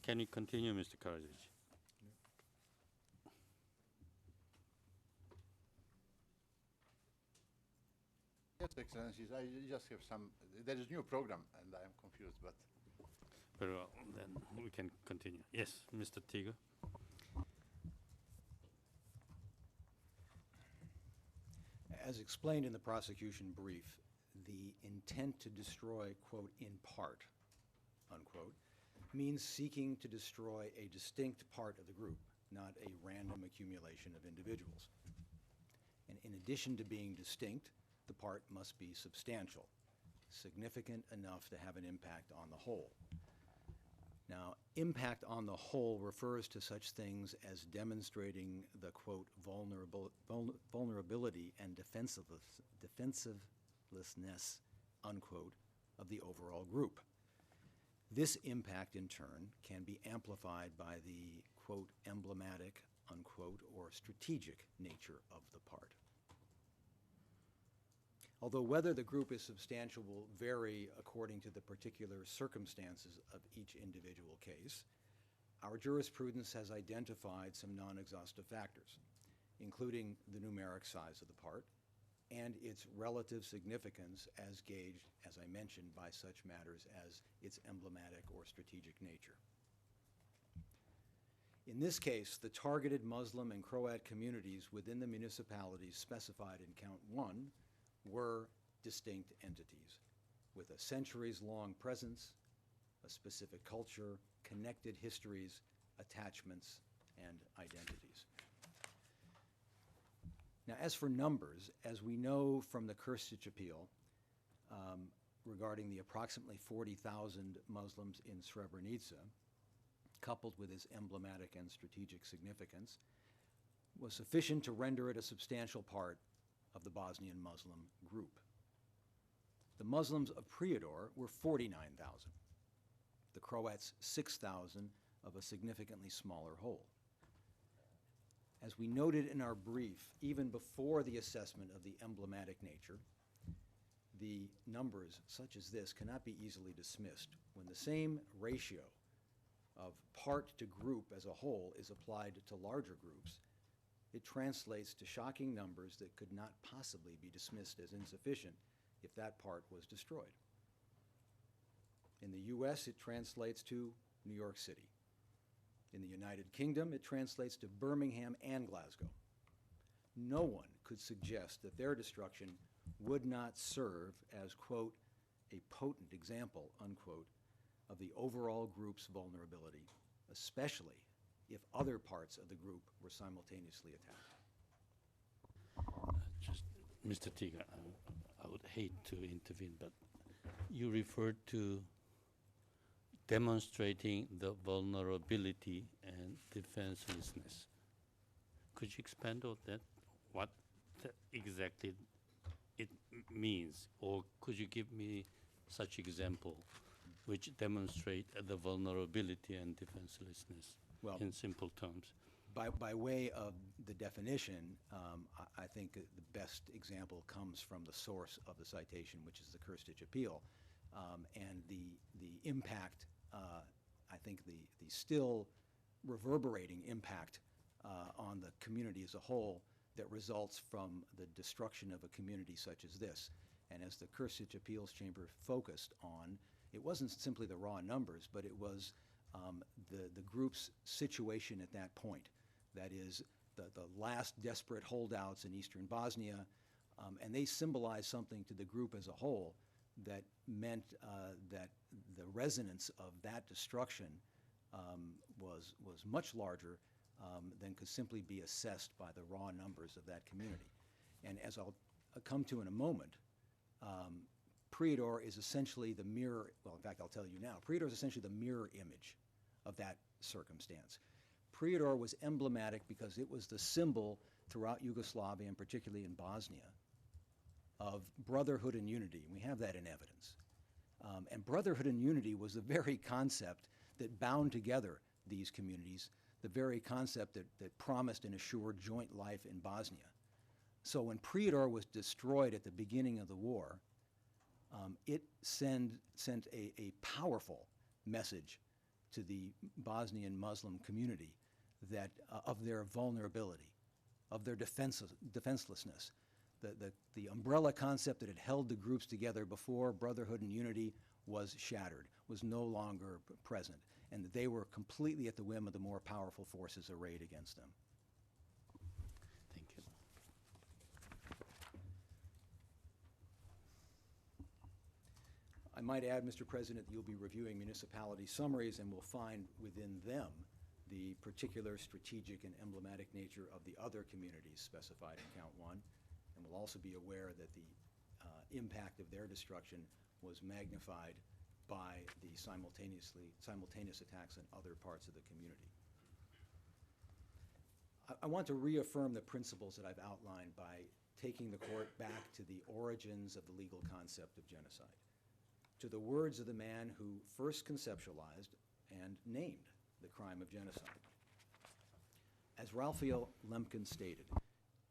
Can you continue, Mr. Karadžić? Yes, Excellencies, I just have some, there is a new program and I am confused, but. Very well, then we can continue. Yes, Mr. Tigo. As explained in the prosecution brief, the intent to destroy, quote, in part, unquote, means seeking to destroy a distinct part of the group, not a random accumulation of individuals. And in addition to being distinct, the part must be substantial, significant enough to have an impact on the whole. Now, impact on the whole refers to such things as demonstrating the, quote, vulnerability and defensivelessness, unquote, of the overall group. This impact, in turn, can be amplified by the, quote, emblematic, unquote, or strategic nature of the part. Although whether the group is substantial will vary according to the particular circumstances of each individual case, our jurisprudence has identified some non-exhaustive factors, including the numeric size of the part and its relative significance as gauged, as I mentioned, by such matters as its emblematic or strategic nature. In this case, the targeted Muslim and Croat communities within the municipalities specified in Count 1 were distinct entities with a centuries-long presence, a specific culture, connected histories, attachments, and identities. Now, as for numbers, as we know from the Karadžić appeal regarding the approximately 40,000 Muslims in Srebrenica, coupled with its emblematic and strategic significance, was sufficient to render it a substantial part of the Bosnian Muslim group. The Muslims of Prijedor were 49,000, the Croats 6,000 of a significantly smaller whole. As we noted in our brief, even before the assessment of the emblematic nature, the numbers such as this cannot be easily dismissed when the same ratio of part to group as a whole is applied to larger groups. It translates to shocking numbers that could not possibly be dismissed as insufficient if that part was destroyed. In the US, it translates to New York City. In the United Kingdom, it translates to Birmingham and Glasgow. No one could suggest that their destruction would not serve as, quote, a potent example, unquote, of the overall group's vulnerability, especially if other parts of the group were simultaneously attacked. Just, Mr. Tiga, I would hate to intervene, but you referred to demonstrating the vulnerability and defenselessness. Could you expand on that? What exactly it means? Or could you give me such example which demonstrate the vulnerability and defenselessness? Well, in simple terms. By way of the definition, I think the best example comes from the source of the citation, which is the Karadžić appeal, and the impact, I think the still reverberating impact on the community as a whole that results from the destruction of a community such as this. And as the Karadžić Appeals Chamber focused on, it wasn't simply the raw numbers, but it was the group's situation at that point. That is, the last desperate holdouts in eastern Bosnia, and they symbolize something to the group as a whole that meant that the resonance of that destruction was much larger than could simply be assessed by the raw numbers of that community. And as I'll come to in a moment, Prijedor is essentially the mirror, well, in fact, I'll tell you now, Prijedor is essentially the mirror image of that circumstance. Prijedor was emblematic because it was the symbol throughout Yugoslavia, and particularly in Bosnia, of brotherhood and unity. And we have that in evidence. And brotherhood and unity was the very concept that bound together these communities, the very concept that promised and assured joint life in Bosnia. So when Prijedor was destroyed at the beginning of the war, it sent a powerful message to the Bosnian Muslim community that of their vulnerability, of their defenselessness. The umbrella concept that had held the groups together before brotherhood and unity was shattered, was no longer present, and that they were completely at the whim of the more powerful forces arrayed against them. Thank you. I might add, Mr. President, that you'll be reviewing municipality summaries and will find within them the particular strategic and emblematic nature of the other communities specified in Count 1, and will also be aware that the impact of their destruction was magnified by the simultaneous attacks in other parts of the community. I want to reaffirm the principles that I've outlined by taking the court back to the origins of the legal concept of genocide, to the words of the man who first conceptualized and named the crime of genocide. As Raphael Lemkin stated,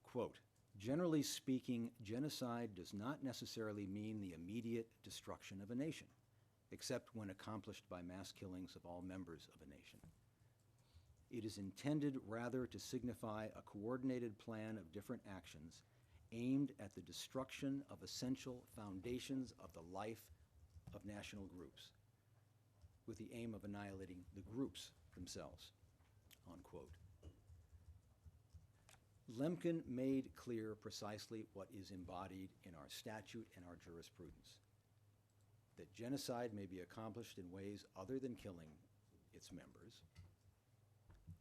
quote, "Generally speaking, genocide does not necessarily mean the immediate destruction of a nation, except when accomplished by mass killings of all members of a nation. It is intended rather to signify a coordinated plan of different actions aimed at the destruction of essential foundations of the life of national groups, with the aim of annihilating the groups themselves," unquote. Lemkin made clear precisely what is embodied in our statute and our jurisprudence, that genocide may be accomplished in ways other than killing its members,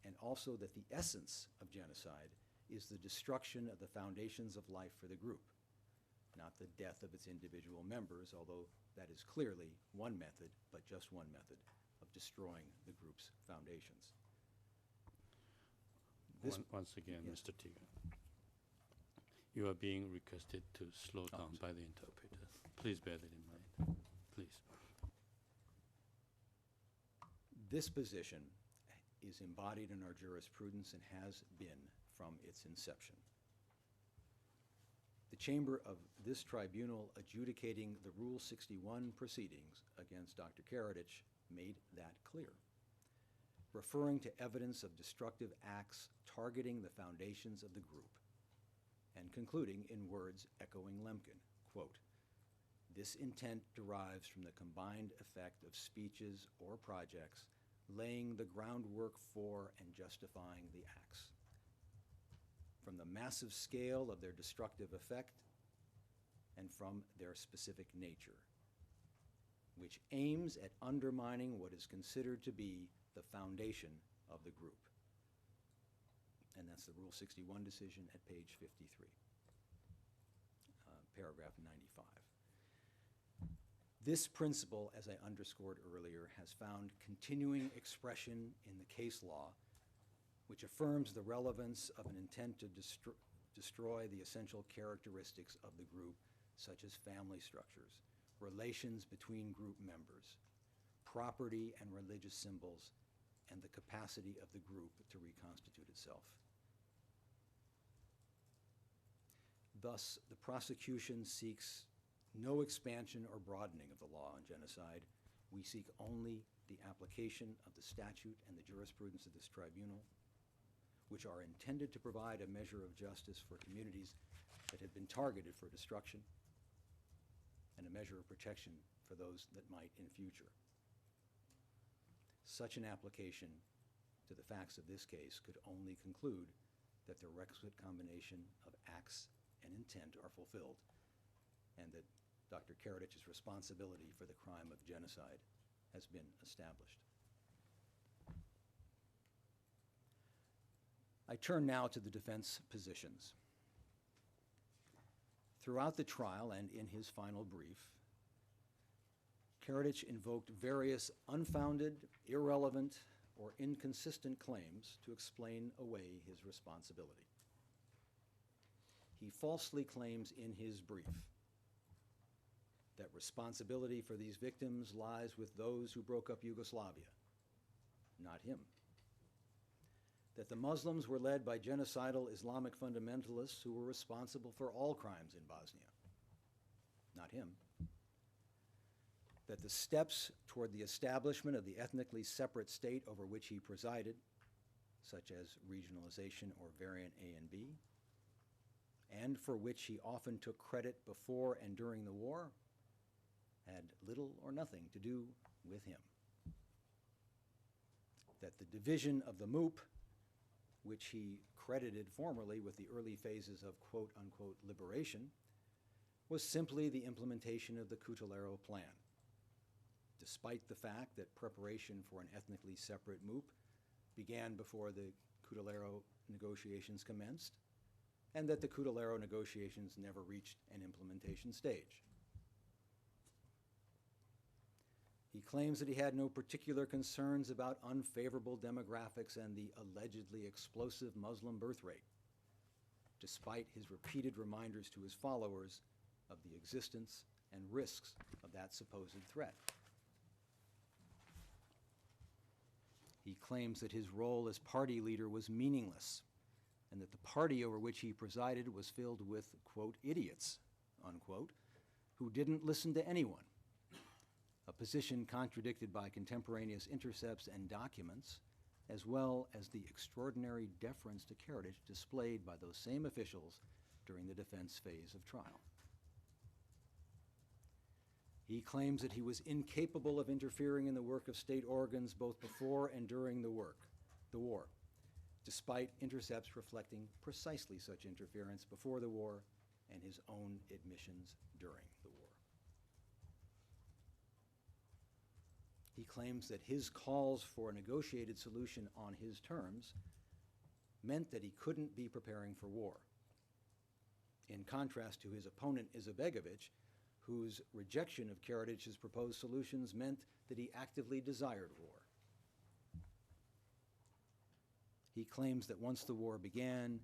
and also that the essence of genocide is the destruction of the foundations of life for the group, not the death of its individual members, although that is clearly one method, but just one method, of destroying the group's foundations. Once again, Yes. Mr. Tiga, you are being requested to slow down by the interpreter. Please bear that in mind. Please. This position is embodied in our jurisprudence and has been from its inception. The chamber of this tribunal adjudicating the Rule 61 proceedings against Dr. Karadžić made that clear, referring to evidence of destructive acts targeting the foundations of the group, and concluding in words echoing Lemkin, quote, "This intent derives from the combined effect of speeches or projects laying the groundwork for and justifying the acts, from the massive scale of their destructive effect and from their specific nature, which aims at undermining what is considered to be the foundation of the group." And that's the Rule 61 decision at page 53, paragraph 95. This principle, as I underscored earlier, has found continuing expression in the case law, which affirms the relevance of an intent to destroy the essential characteristics of the group, such as family structures, relations between group members, property and religious symbols, and the capacity of the group to reconstitute itself. Thus, the prosecution seeks no expansion or broadening of the law on genocide. We seek only the application of the statute and the jurisprudence of this tribunal, which are intended to provide a measure of justice for communities that have been targeted for destruction, and a measure of protection for those that might in future. Such an application to the facts of this case could only conclude that the requisite combination of acts and intent are fulfilled, and that Dr. Karadžić's responsibility for the crime of genocide has been established. I turn now to the defense positions. Throughout the trial and in his final brief, Karadžić invoked various unfounded, irrelevant, or inconsistent claims to explain away his responsibility. He falsely claims in his brief that responsibility for these victims lies with those who broke up Yugoslavia, not him. That the Muslims were led by genocidal Islamic fundamentalists who were responsible for all crimes in Bosnia, not him. that the steps toward the establishment of the ethnically separate state over which he presided, such as regionalization or variant A and B, and for which he often took credit before and during the war, had little or nothing to do with him. That the division of the MOOP, which he credited formerly with the early phases of quote-unquote liberation, was simply the implementation of the Cutolero Plan, despite the fact that preparation for an ethnically separate MOOP began before the Cutolero negotiations commenced, and that the Cutolero negotiations never reached an implementation stage. He claims that he had no particular concerns about unfavorable demographics and the allegedly explosive Muslim birth rate, despite his repeated reminders to his followers of the existence and risks of that supposed threat. He claims that his role as party leader was meaningless, and that the party over which he presided was filled with, quote, idiots, unquote, who didn't listen to anyone, a position contradicted by contemporaneous intercepts and documents, as well as the extraordinary deference to Karadžić displayed by those same officials during the defense phase of trial. He claims that he was incapable of interfering in the work of state organs both before and during the war, despite intercepts reflecting precisely such interference before the war and his own admissions during the war. He claims that his calls for a negotiated solution on his terms meant that he couldn't be preparing for war, in contrast to his opponent Izetbegović, whose rejection of Karadžić's proposed solutions meant that he actively desired war. He claims that once the war began,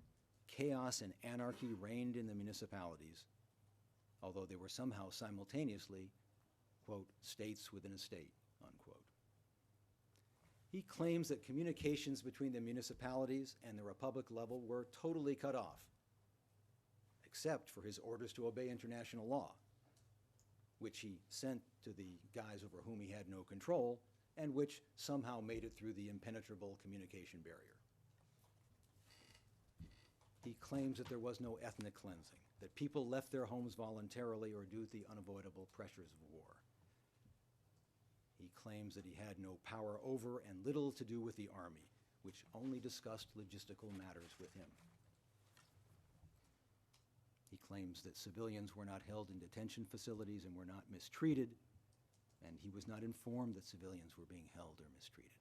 chaos and anarchy reigned in the municipalities, although they were somehow simultaneously, quote, states within a state, unquote. He claims that communications between the municipalities and the republic level were totally cut off, except for his orders to obey international law, which he sent to the guys over whom he had no control, and which somehow made it through the impenetrable communication barrier. He claims that there was no ethnic cleansing, that people left their homes voluntarily or due to the unavoidable pressures of war. He claims that he had no power over and little to do with the army, which only discussed logistical matters with him. He claims that civilians were not held in detention facilities and were not mistreated, and he was not informed that civilians were being held or mistreated.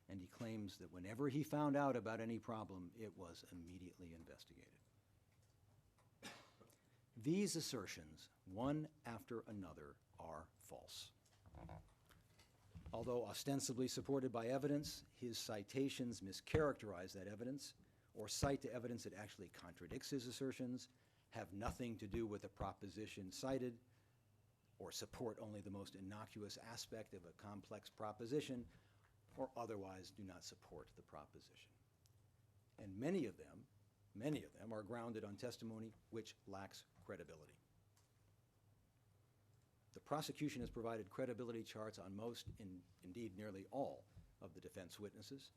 And he claims that whenever he found out about any problem, it was immediately investigated. These assertions, one after another, are false. Although ostensibly supported by evidence, his citations mischaracterize that evidence, or cite to evidence that actually contradicts his assertions, have nothing to do with the proposition cited, or support only the most innocuous aspect of a complex proposition, or otherwise do not support the proposition. And many of them are grounded on testimony which lacks credibility. The prosecution has provided credibility charts on most, indeed nearly all, of the defense witnesses,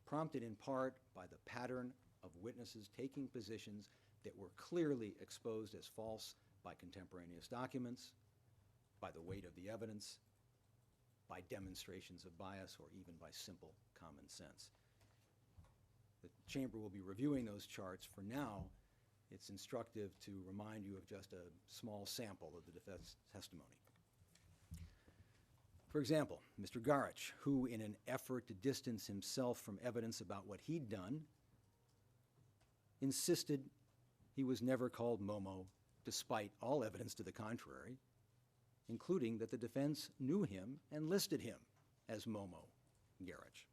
prompted in part by the pattern of witnesses taking positions that were clearly exposed as false by contemporaneous documents, by the weight of the evidence, by demonstrations of bias, or even by simple common sense. The chamber will be reviewing those charts. For now, it's instructive to remind you of just a small sample of the defense testimony. For example, Mr. Karadžić, who in an effort to distance himself from evidence about what he'd done, insisted he was never called Momo, despite all evidence to the contrary, including that the defense knew him and listed him as Momo Karadžić.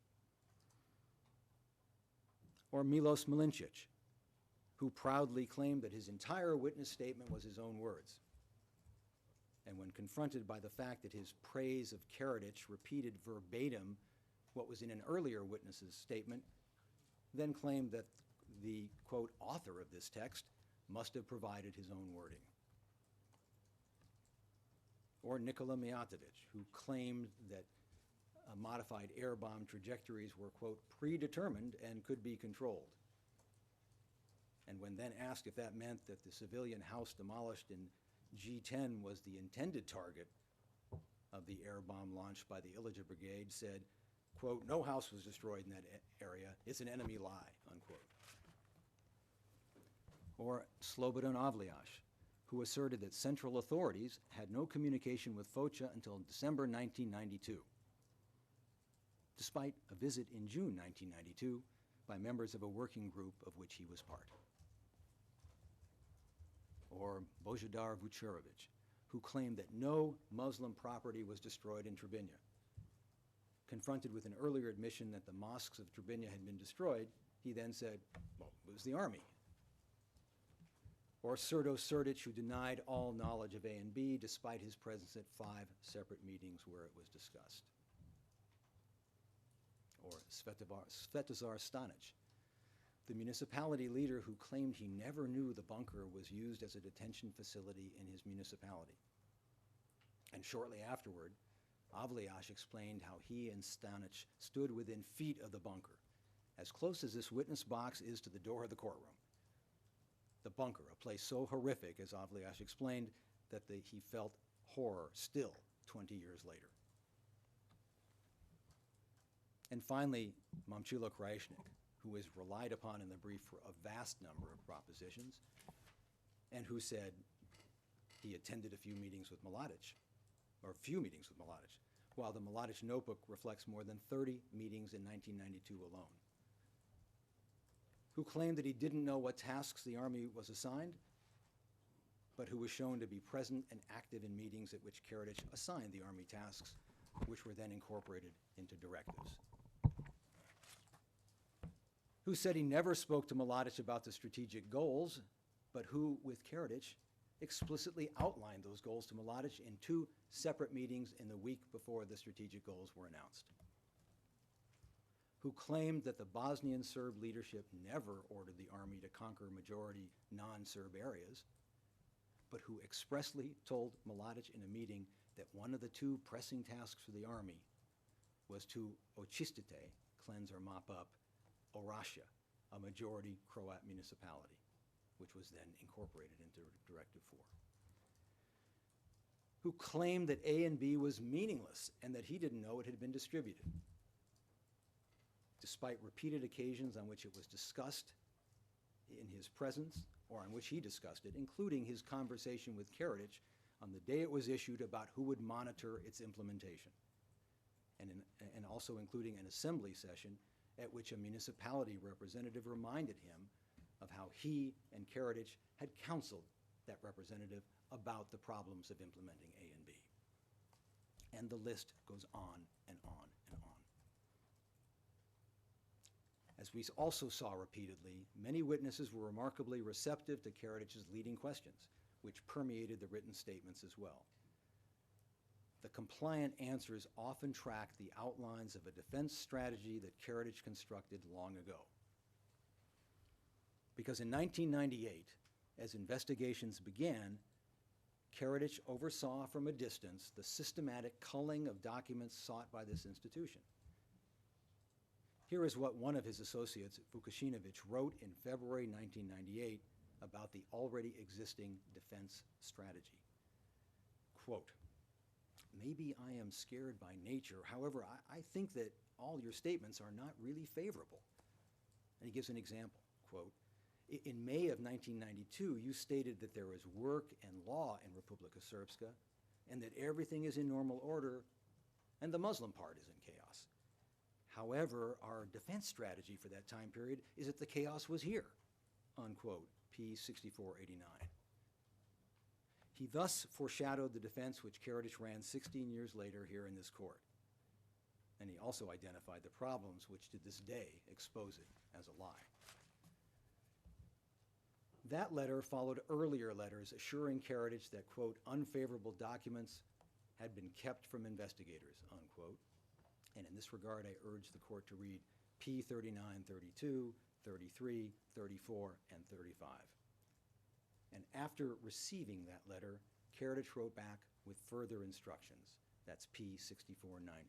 Or Milos Milinčić, who proudly claimed that his entire witness statement was his own words. And when confronted by the fact that his praise of Karadžić repeated verbatim what was in an earlier witness's statement, then claimed that the, quote, author of this text must have provided his own wording. or Nikola Mijatovic, who claimed that modified air bomb trajectories were, quote, predetermined and could be controlled. And when then asked if that meant that the civilian house demolished in G10 was the intended target of the air bomb launched by the Ilija Brigade, said, quote, no house was destroyed in that area. It's an enemy lie, unquote. Or Slobodan Avlijaš, who asserted that central authorities had no communication with Foča until December 1992, despite a visit in June 1992 by members of a working group of which he was part. Or Božidar Vučerović, who claimed that no Muslim property was destroyed in Trebinje. Confronted with an earlier admission that the mosques of Trebinje had been destroyed, he then said, well, it was the army. Or Srđo Srđić, who denied all knowledge of A and B despite his presence at 5 separate meetings where it was discussed. Or Svetozar Stanić, the municipality leader who claimed he never knew the bunker was used as a detention facility in his municipality. And shortly afterward, Avlijaš explained how he and Stanić stood within feet of the bunker, as close as this witness box is to the door of the courtroom. The bunker, a place so horrific, as Avlijaš explained, that he felt horror still 20 years later. And finally, Momčilo Krajišnik, who is relied upon in the brief for a vast number of propositions, and who said he attended a few meetings with Mladić, while the Mladić notebook reflects more than 30 meetings in 1992 alone. Who claimed that he didn't know what tasks the Army was assigned, but who was shown to be present and active in meetings at which Karadžić assigned the Army tasks, which were then incorporated into directives. Who said he never spoke to Mladić about the strategic goals, but who, with Karadžić, explicitly outlined those goals to Mladić in 2 separate meetings in the week before the strategic goals were announced. Who claimed that the Bosnian Serb leadership never ordered the army to conquer majority non-Serb areas, but who expressly told Mladić in a meeting that one of the 2 pressing tasks for the army was to očistite, cleanse or mop up, Orašja, a majority Croat municipality, which was then incorporated into Directive 4. Who claimed that A and B was meaningless and that he didn't know it had been distributed, despite repeated occasions on which it was discussed in his presence or on which he discussed it, including his conversation with Karadžić on the day it was issued about who would monitor its implementation, and also including an assembly session at which a municipality representative reminded him of how he and Karadžić had counseled that representative about the problems of implementing A and B. And the list goes on and on and on. As we also saw repeatedly, many witnesses were remarkably receptive to Karadžić's leading questions, which permeated the written statements as well. The compliant answers often tracked the outlines of a defense strategy that Karadžić constructed long ago. Because in 1998, as investigations began, Karadžić oversaw from a distance the systematic culling of documents sought by this institution. Here is what one of his associates, Vukašinović, wrote in February 1998 about the already existing defense strategy. Quote, maybe I am scared by nature. However, I think that all your statements are not really favorable. And he gives an example, quote, in May of 1992, you stated that there is work and law in Republika Srpska and that everything is in normal order and the Muslim part is in chaos. However, our defense strategy for that time period is that the chaos was here, unquote, P 6489. He thus foreshadowed the defense which Karadžić ran 16 years later here in this court. And he also identified the problems which to this day expose it as a lie. That letter followed earlier letters assuring Karadžić that, quote, unfavorable documents had been kept from investigators, unquote. And in this regard, I urge the court to read P 3932, 33, 34, and 35. And after receiving that letter, Karadžić wrote back with further instructions. That's P 6490.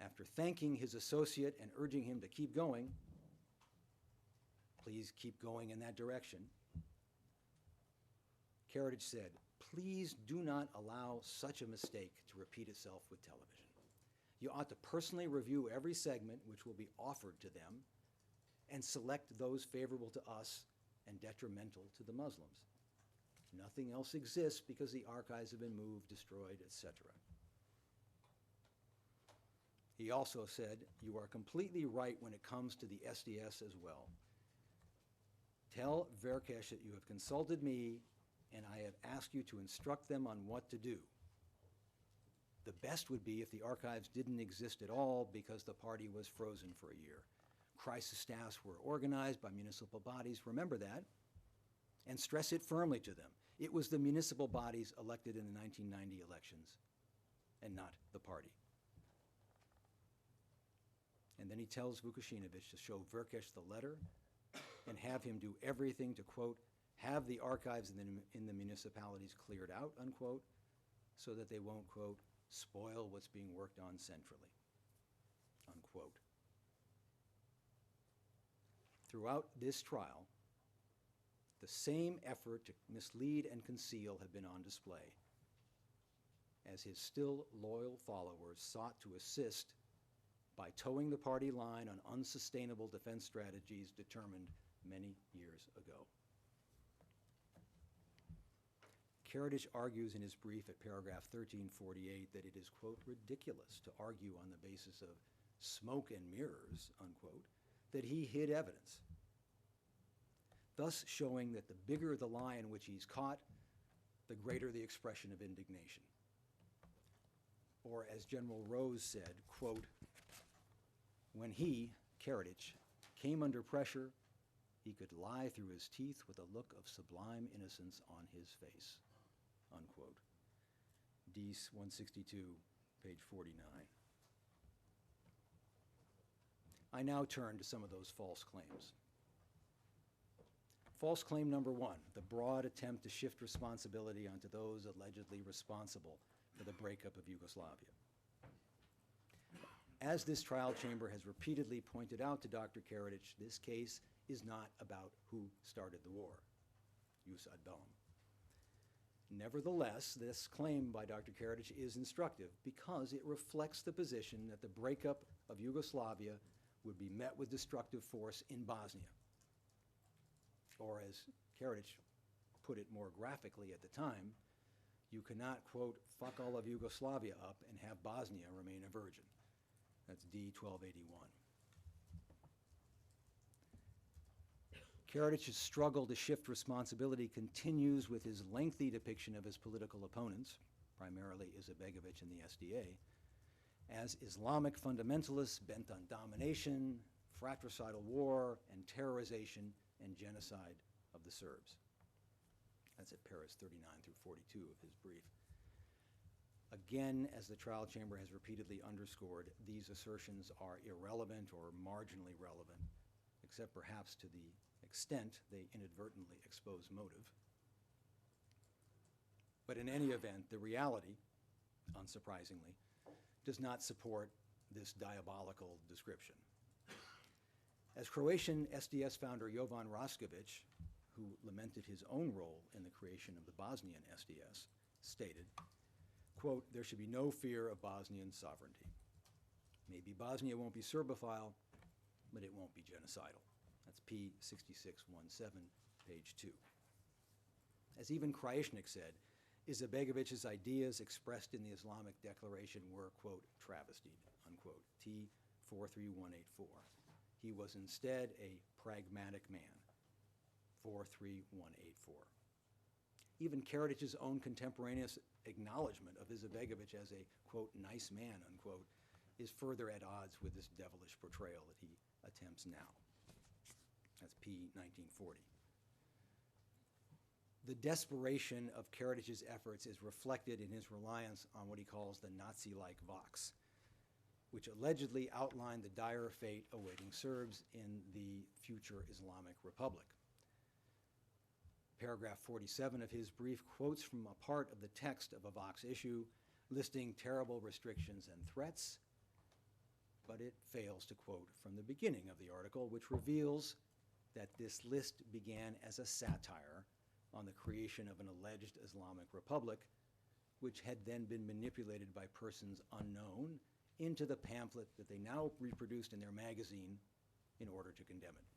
After thanking his associate and urging him to keep going, please keep going in that direction, Karadžić said, please do not allow such a mistake to repeat itself with television. You ought to personally review every segment which will be offered to them and select those favorable to us and detrimental to the Muslims. Nothing else exists because the archives have been moved, destroyed, etc. He also said, you are completely right when it comes to the SDS as well. Tell Verkesh that you have consulted me and I have asked you to instruct them on what to do. The best would be if the archives didn't exist at all because the party was frozen for a year. Crisis staffs were organized by municipal bodies, remember that, and stress it firmly to them. It was the municipal bodies elected in the 1990 elections and not the party. And then he tells Vukašinović to show Verkesh the letter and have him do everything to, quote, have the archives in the municipalities cleared out, unquote, so that they won't, quote, spoil what's being worked on centrally, unquote. Throughout this trial, the same effort to mislead and conceal had been on display as his still loyal followers sought to assist by towing the party line on unsustainable defense strategies determined many years ago. Karadžić argues in his brief at paragraph 1348 that it is, quote, ridiculous to argue on the basis of smoke and mirrors, unquote, that he hid evidence, thus showing that the bigger the lie in which he's caught, the greater the expression of indignation. Or as General Rose said, quote, when he, Karadžić, came under pressure, he could lie through his teeth with a look of sublime innocence on his face, unquote. Dees 162, page 49. I now turn to some of those false claims. False claim number one, the broad attempt to shift responsibility onto those allegedly responsible for the breakup of Yugoslavia. As this trial chamber has repeatedly pointed out to Dr. Karadžić, this case is not about who started the war, jus ad bellum. Nevertheless, this claim by Dr. Karadžić is instructive because it reflects the position that the breakup of Yugoslavia would be met with destructive force in Bosnia. Or as Karadžić put it more graphically at the time, you cannot, quote, fuck all of Yugoslavia up and have Bosnia remain a virgin. That's D 1281. Karadžić's struggle to shift responsibility continues with his lengthy depiction of his political opponents, primarily Izetbegović and the SDA, as Islamic fundamentalists bent on domination, fratricidal war, and terrorization and genocide of the Serbs. That's at paras 39 through 42 of his brief. Again, as the trial chamber has repeatedly underscored, these assertions are irrelevant or marginally relevant, except perhaps to the extent they inadvertently expose motive. But in any event, the reality, unsurprisingly, does not support this diabolical description. As Croatian SDS founder Jovan Rasković, who lamented his own role in the creation of the Bosnian SDS, stated, quote, there should be no fear of Bosnian sovereignty. Maybe Bosnia won't be Serbophile, but it won't be genocidal. That's P 6617, page 2. As even Krajisnik said, Izetbegović's ideas expressed in the Islamic Declaration were, quote, travestied, unquote, T 43184. He was instead a pragmatic man, 43184. Even Karadžić's own contemporaneous acknowledgement of Izetbegović as a, quote, nice man, unquote, is further at odds with this devilish portrayal that he attempts now. That's P 1940. The desperation of Karadžić's efforts is reflected in his reliance on what he calls the Nazi-like Vox, which allegedly outlined the dire fate awaiting Serbs in the future Islamic Republic. Paragraph 47 of his brief quotes from a part of the text of a Vox issue listing terrible restrictions and threats, but it fails to quote from the beginning of the article, which reveals that this list began as a satire on the creation of an alleged Islamic republic, which had then been manipulated by persons unknown into the pamphlet that they now reproduced in their magazine in order to condemn it.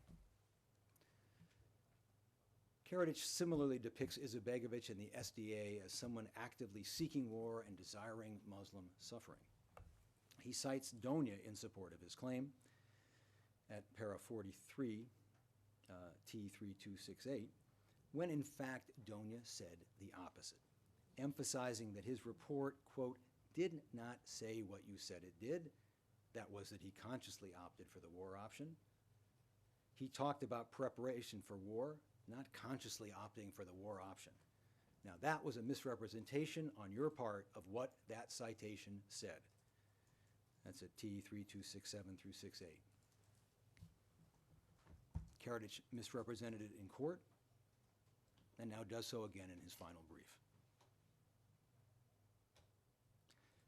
Karadžić similarly depicts Izetbegović and the SDA as someone actively seeking war and desiring Muslim suffering. He cites Donia in support of his claim at para 43, T3268, when in fact Donia said the opposite, emphasizing that his report, quote, did not say what you said it did. That was that he consciously opted for the war option. He talked about preparation for war, not consciously opting for the war option. Now that was a misrepresentation on your part of what that citation said. That's at T3267 through 68. Karadžić misrepresented it in court and now does so again in his final brief.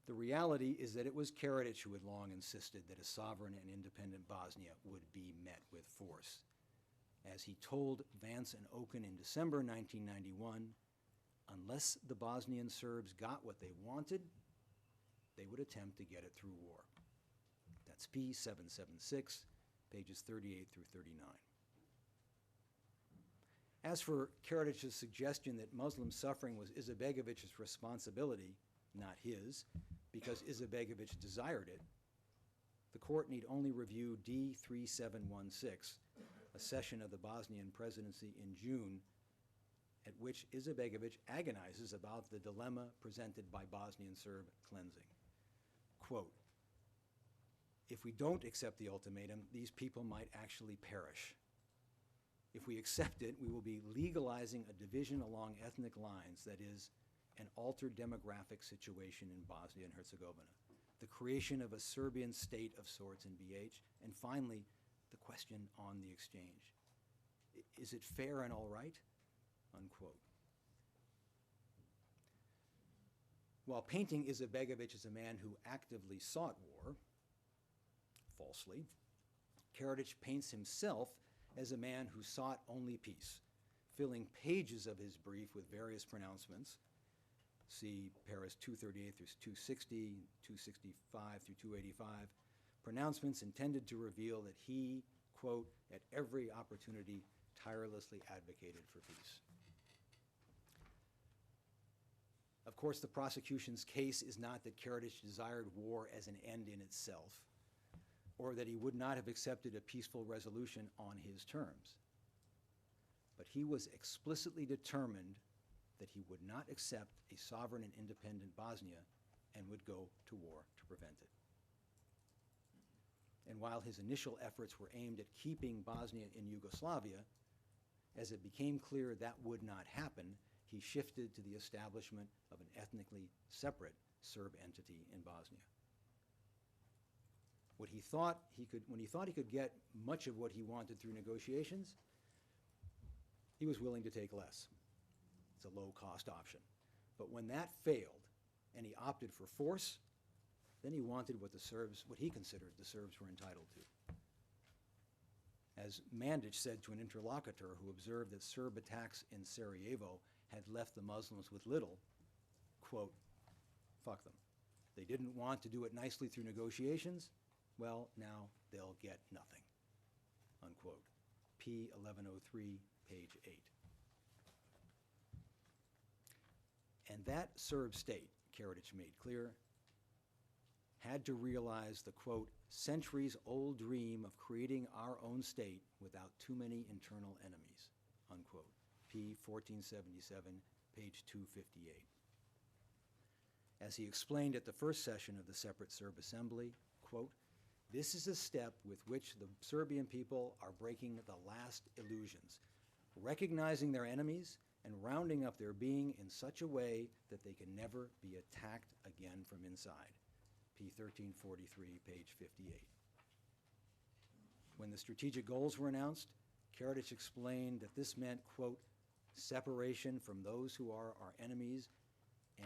The reality is that it was Karadžić who had long insisted that a sovereign and independent Bosnia would be met with force. As he told Vance and Oken in December 1991, unless the Bosnian Serbs got what they wanted, they would attempt to get it through war. That's P776, pages 38 through 39. As for Karadžić's suggestion that Muslim suffering was Izetbegović's responsibility, not his, because Izetbegović desired it, the court need only review D3716, a session of the Bosnian presidency in June, at which Izetbegović agonizes about the dilemma presented by Bosnian Serb cleansing. Quote, if we don't accept the ultimatum, these people might actually perish. If we accept it, we will be legalizing a division along ethnic lines, that is, an altered demographic situation in Bosnia and Herzegovina, the creation of a Serbian state of sorts in BH, and finally, the question on the exchange. Is it fair and all right? Unquote. While painting Izetbegović as a man who actively sought war, falsely, Karadžić paints himself as a man who sought only peace, filling pages of his brief with various pronouncements. See paras 238 through 260, 265 through 285, pronouncements intended to reveal that he, quote, at every opportunity tirelessly advocated for peace. Of course, the prosecution's case is not that Karadžić desired war as an end in itself, or that he would not have accepted a peaceful resolution on his terms. But he was explicitly determined that he would not accept a sovereign and independent Bosnia and would go to war to prevent it. And while his initial efforts were aimed at keeping Bosnia in Yugoslavia, as it became clear that would not happen, he shifted to the establishment of an ethnically separate Serb entity in Bosnia. When he thought he could get much of what he wanted through negotiations, he was willing to take less. It's a low-cost option. But when that failed and he opted for force, then he wanted what he considered the Serbs were entitled to. As Mandić said to an interlocutor who observed that Serb attacks in Sarajevo had left the Muslims with little, quote, fuck them. They didn't want to do it nicely through negotiations. Well, now they'll get nothing, unquote. P1103, page 8. And that Serb state, Karadžić made clear, had to realize the, quote, centuries-old dream of creating our own state without too many internal enemies, unquote. P1477, page 258. As he explained at the first session of the separate Serb assembly, quote, this is a step with which the Serbian people are breaking the last illusions, recognizing their enemies and rounding up their being in such a way that they can never be attacked again from inside. P1343, page 58. When the strategic goals were announced, Karadžić explained that this meant, quote, separation from those who are our enemies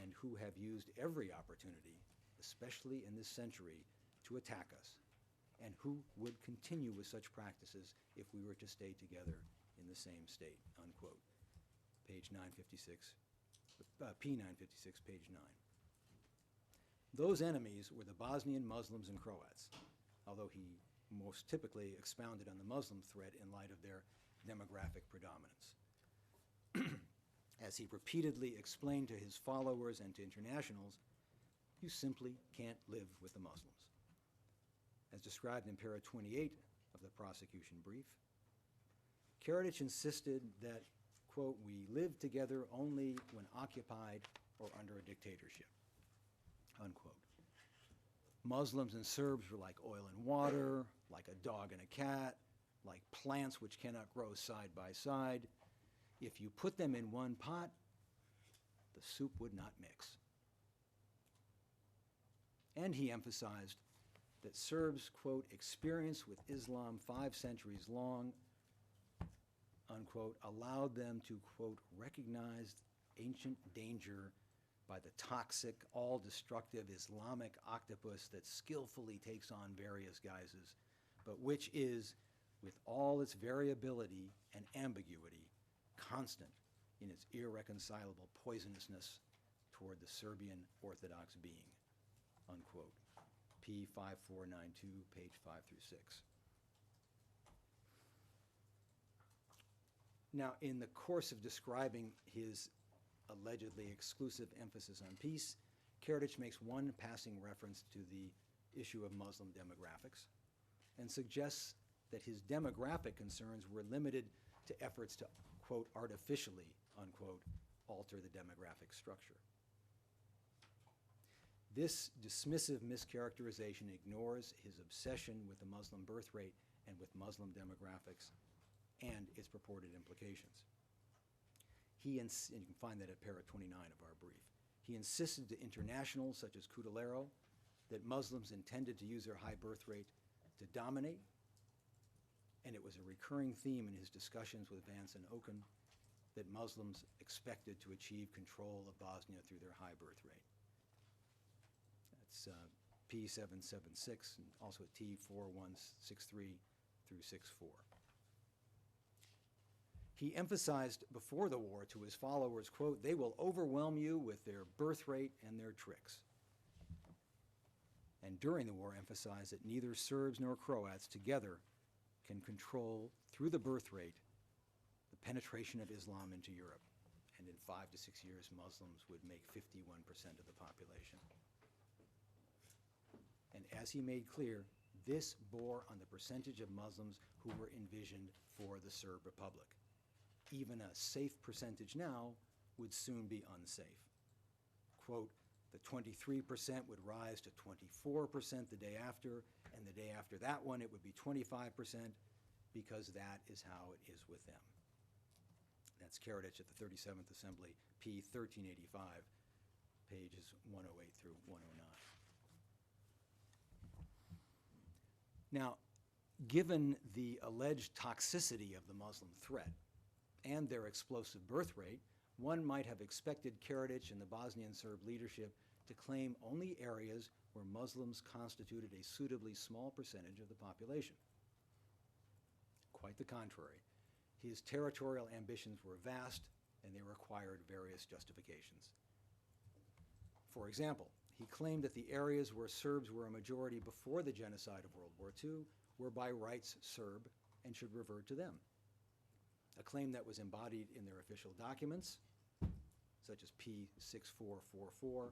and who have used every opportunity, especially in this century, to attack us, and who would continue with such practices if we were to stay together in the same state, unquote. Page 956, P956, page 9. Those enemies were the Bosnian Muslims and Croats, although he most typically expounded on the Muslim threat in light of their demographic predominance. As he repeatedly explained to his followers and to internationals, you simply can't live with the Muslims. As described in para 28 of the prosecution brief, Karadžić insisted that, quote, we live together only when occupied or under a dictatorship, unquote. Muslims and Serbs were like oil and water, like a dog and a cat, like plants which cannot grow side by side. If you put them in one pot, the soup would not mix. And he emphasized that Serbs, quote, experience with Islam 5 centuries long, unquote, allowed them to, quote, recognize ancient danger by the toxic, all-destructive Islamic octopus that skillfully takes on various guises, but which is, with all its variability and ambiguity, constant in its irreconcilable poisonousness toward the Serbian Orthodox being, unquote. P5492, page 5 through 6. Now, in the course of describing his allegedly exclusive emphasis on peace, Karadžić makes one passing reference to the issue of Muslim demographics and suggests that his demographic concerns were limited to efforts to, quote, artificially, unquote, alter the demographic structure. This dismissive mischaracterization ignores his obsession with the Muslim birth rate and with Muslim demographics and its purported implications. And you can find that at para 29 of our brief. He insisted to internationals such as Cudillero that Muslims intended to use their high birth rate to dominate, and it was a recurring theme in his discussions with Vance and Oken that Muslims expected to achieve control of Bosnia through their high birth rate. That's P776 and also T4163 through 64. He emphasized before the war to his followers, quote, they will overwhelm you with their birth rate and their tricks. And during the war emphasized that neither Serbs nor Croats together can control, through the birth rate, the penetration of Islam into Europe. And in 5 to 6 years, Muslims would make 51% of the population. And as he made clear, this bore on the percentage of Muslims who were envisioned for the Serb Republic. Even a safe percentage now would soon be unsafe. Quote, the 23% would rise to 24% the day after, and the day after that one it would be 25%, because that is how it is with them. That's Karadžić at the 37th Assembly, P1385, pages 108 through 109. Now, given the alleged toxicity of the Muslim threat and their explosive birth rate, one might have expected Karadžić and the Bosnian Serb leadership to claim only areas where Muslims constituted a suitably small percentage of the population. Quite the contrary. His territorial ambitions were vast, and they required various justifications. For example, he claimed that the areas where Serbs were a majority before the genocide of World War II were by rights Serb and should revert to them, a claim that was embodied in their official documents, such as P6444,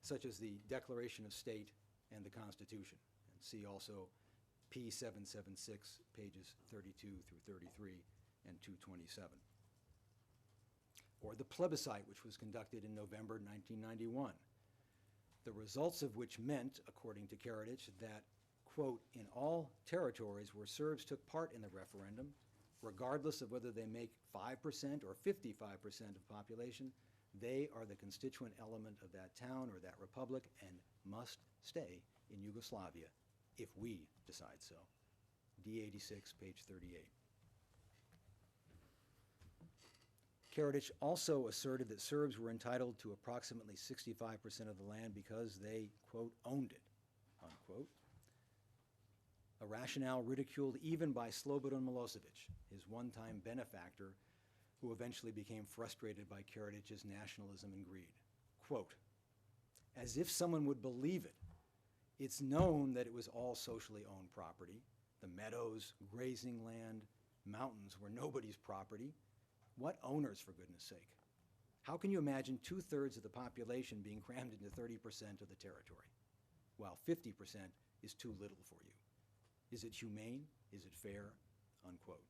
such as the Declaration of State and the Constitution. And see also P776, pages 32 through 33 and 227. Or the plebiscite, which was conducted in November 1991, the results of which meant, according to Karadžić, that, quote, in all territories where Serbs took part in the referendum, regardless of whether they make 5% or 55% of population, they are the constituent element of that town or that republic and must stay in Yugoslavia if we decide so. D86, page 38. Karadžić also asserted that Serbs were entitled to approximately 65% of the land because they, quote, owned it, unquote. A rationale ridiculed even by Slobodan Milosevic, his one-time benefactor, who eventually became frustrated by Karadžić's nationalism and greed. Quote, as if someone would believe it, it's known that it was all socially owned property. The meadows, grazing land, mountains were nobody's property. What owners, for goodness sake? How can you imagine 2/3 of the population being crammed into 30% of the territory, while 50% is too little for you? Is it humane? Is it fair? Unquote.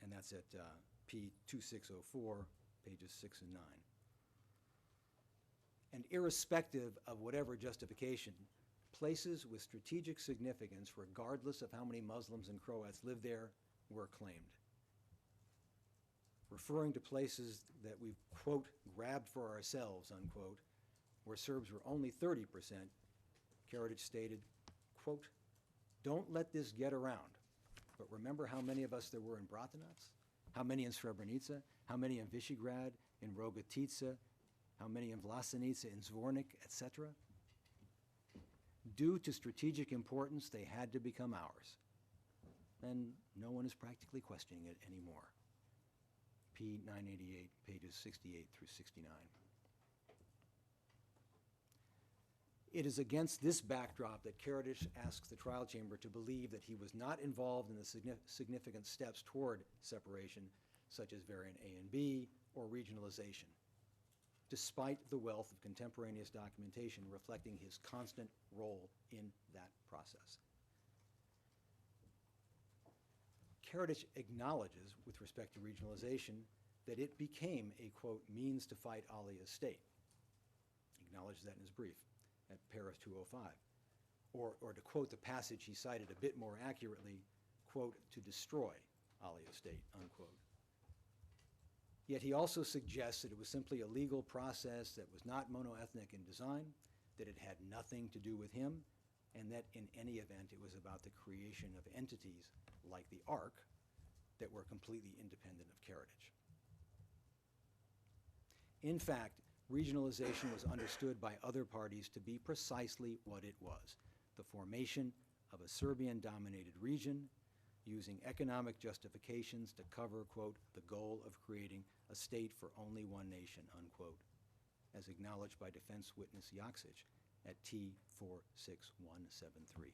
And that's at P2604, pages 6 and 9. And irrespective of whatever justification, places with strategic significance, regardless of how many Muslims and Croats live there, were claimed. Referring to places that we've, quote, grabbed for ourselves, unquote, where Serbs were only 30%, Karadžić stated, quote, don't let this get around, but remember how many of us there were in Bratunac, how many in Srebrenica, how many in Visegrad, in Rogatica, how many in Vlasenica, in Zvornik, etc. Due to strategic importance, they had to become ours. And no one is practically questioning it anymore. P988, pages 68 through 69. It is against this backdrop that Karadžić asks the trial chamber to believe that he was not involved in the significant steps toward separation, such as variant A and B or regionalization, despite the wealth of contemporaneous documentation reflecting his constant role in that process. Karadžić acknowledges, with respect to regionalization, that it became a, quote, means to fight Alia's state. Acknowledges that in his brief at paragraph 205. Or to quote the passage he cited a bit more accurately, quote, to destroy Alia's state, unquote. Yet he also suggests that it was simply a legal process that was not monoethnic in design, that it had nothing to do with him, and that in any event it was about the creation of entities like the Ark that were completely independent of Karadžić. In fact, regionalization was understood by other parties to be precisely what it was, the formation of a Serbian-dominated region using economic justifications to cover, quote, the goal of creating a state for only one nation, unquote, as acknowledged by defense witness Jaksic at T46173.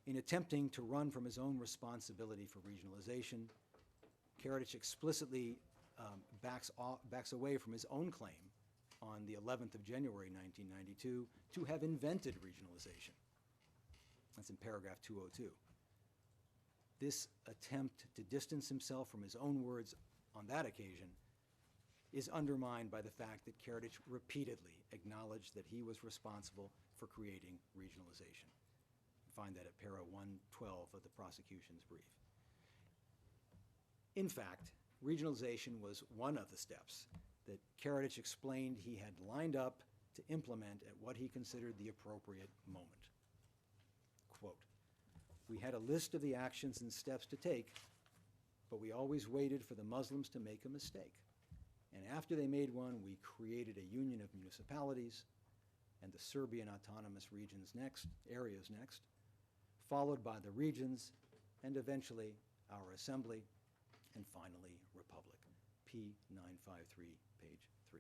In attempting to run from his own responsibility for regionalization, Karadžić explicitly backs away from his own claim on the 11th of January 1992 to have invented regionalization. That's in paragraph 202. This attempt to distance himself from his own words on that occasion is undermined by the fact that Karadžić repeatedly acknowledged that he was responsible for creating regionalization. You find that at para 112 of the prosecution's brief. In fact, regionalization was one of the steps that Karadžić explained he had lined up to implement at what he considered the appropriate moment. Quote, we had a list of the actions and steps to take, but we always waited for the Muslims to make a mistake. And after they made one, we created a union of municipalities and the Serbian autonomous areas next, followed by the regions, and eventually our assembly, and finally republic. P953, page 3.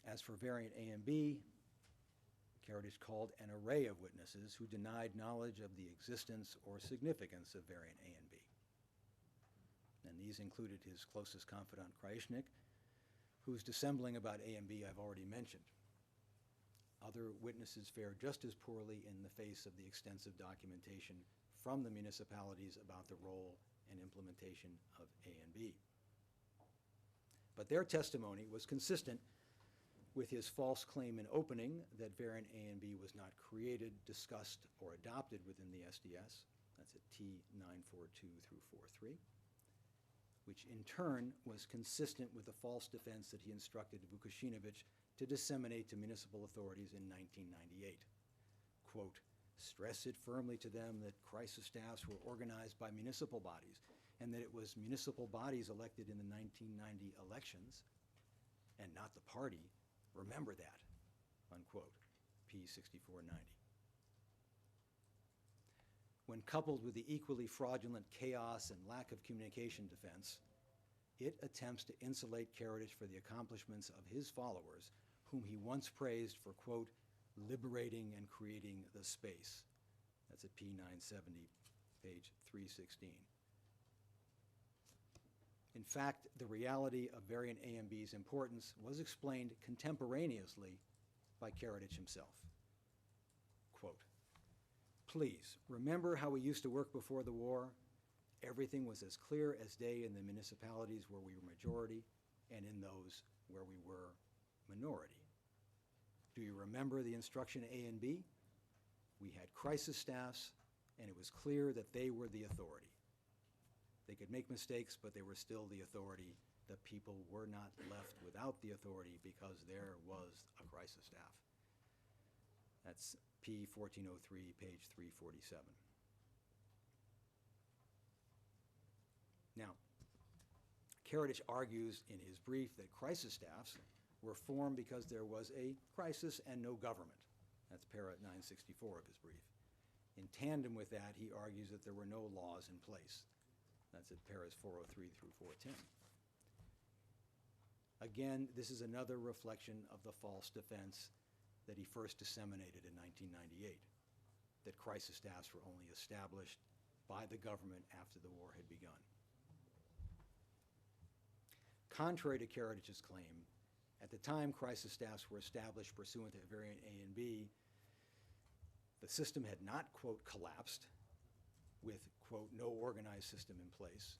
As for variant A and B, Karadžić called an array of witnesses who denied knowledge of the existence or significance of variant A and B. And these included his closest confidant, Krajišnik, whose dissembling about A and B I've already mentioned. Other witnesses fared just as poorly in the face of the extensive documentation from the municipalities about the role and implementation of A and B. But their testimony was consistent with his false claim in opening that variant A and B was not created, discussed, or adopted within the SDS. That's at T942 through 43, which in turn was consistent with the false defense that he instructed Vukašinović to disseminate to municipal authorities in 1998. Quote, stress it firmly to them that crisis staffs were organized by municipal bodies and that it was municipal bodies elected in the 1990 elections and not the party. Remember that, unquote, P 6490. When coupled with the equally fraudulent chaos and lack of communication defense, it attempts to insulate Karadžić for the accomplishments of his followers, whom he once praised for, quote, liberating and creating the space. That's at P 970, page 316. In fact, the reality of variant A and B's importance was explained contemporaneously by Karadžić himself. Quote, please, remember how we used to work before the war? Everything was as clear as day in the municipalities where we were majority and in those where we were minority. Do you remember the instruction A and B? We had crisis staffs, and it was clear that they were the authority. They could make mistakes, but they were still the authority. The people were not left without the authority because there was a crisis staff. That's P 1403, page 347. Now, Karadžić argues in his brief that crisis staffs were formed because there was a crisis and no government. That's para 964 of his brief. In tandem with that, he argues that there were no laws in place. That's at paras 403 through 410. Again, this is another reflection of the false defense that he first disseminated in 1998, that crisis staffs were only established by the government after the war had begun. Contrary to Karadžić's claim, at the time crisis staffs were established pursuant to variant A and B, the system had not, quote, collapsed with, quote, no organized system in place.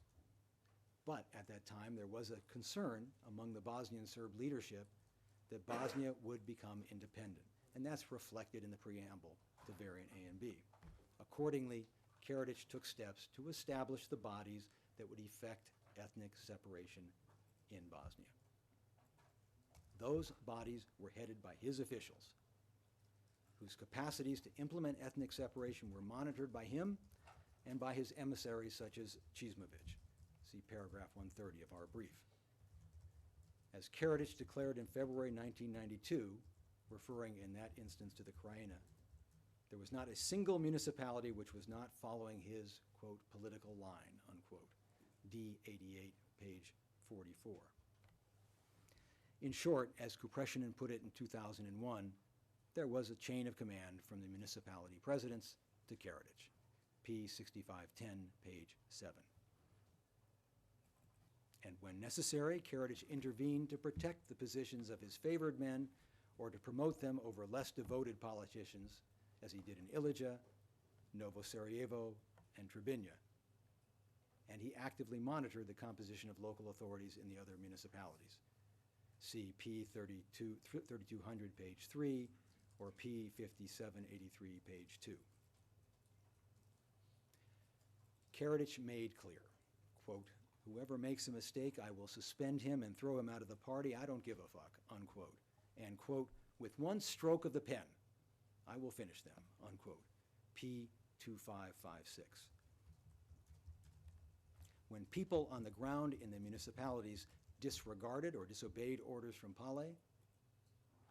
But at that time, there was a concern among the Bosnian Serb leadership that Bosnia would become independent. And that's reflected in the preamble to variant A and B. Accordingly, Karadžić took steps to establish the bodies that would effect ethnic separation in Bosnia. Those bodies were headed by his officials, whose capacities to implement ethnic separation were monitored by him and by his emissaries such as Čizmović. See paragraph 130 of our brief. As Karadžić declared in February 1992, referring in that instance to the Krajina, there was not a single municipality which was not following his, quote, political line, unquote. D88, page 44. In short, as Kupreshinin put it in 2001, there was a chain of command from the municipality presidents to Karadžić. P 6510, page 7. And when necessary, Karadžić intervened to protect the positions of his favored men or to promote them over less devoted politicians, as he did in Ilija, Novo Sarajevo, and Trebinje. And he actively monitored the composition of local authorities in the other municipalities. See P 3200, page 3, or P 5783, page 2. Karadžić made clear, quote, whoever makes a mistake, I will suspend him and throw him out of the party. I don't give a fuck, unquote. And, quote, with one stroke of the pen, I will finish them, unquote. P 2556. When people on the ground in the municipalities disregarded or disobeyed orders from Pale,